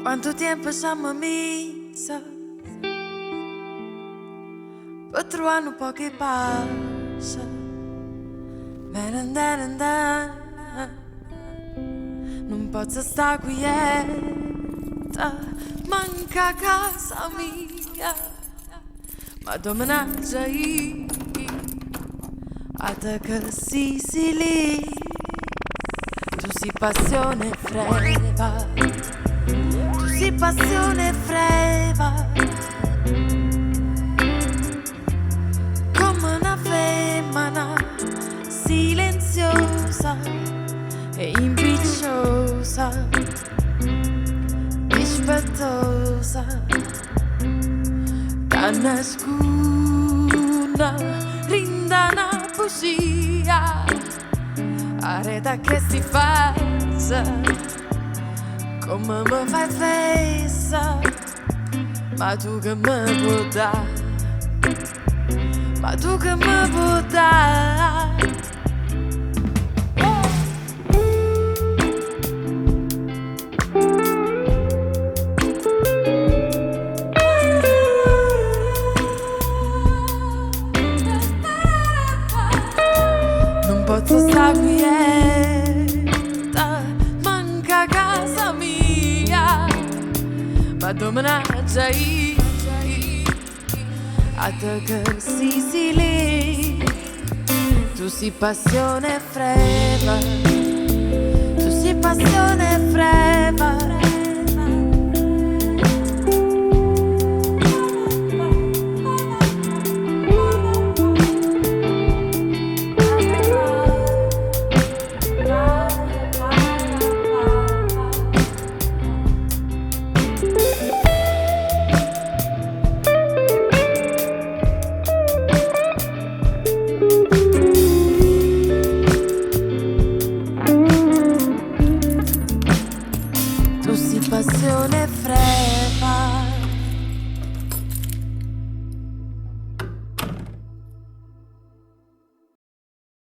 Quanto tempo siamo amici per trovare un po' che passa. Non posso stare quieta, manca casa mia, ma domenaggia io a te che si lì. Tu sei passione freva, tu sei passione freva, come una femmina silenziosa e impicciosa, dispettosa, da nascuna rinda una bugia, arreda che si faccia come mi fai fessa, ma tu che mi puoi dare, ma tu che mi puoi dare. Non posso stare quieta, manca casa mia, ma domenaggia io a te che si lì. Tu sei passione freva,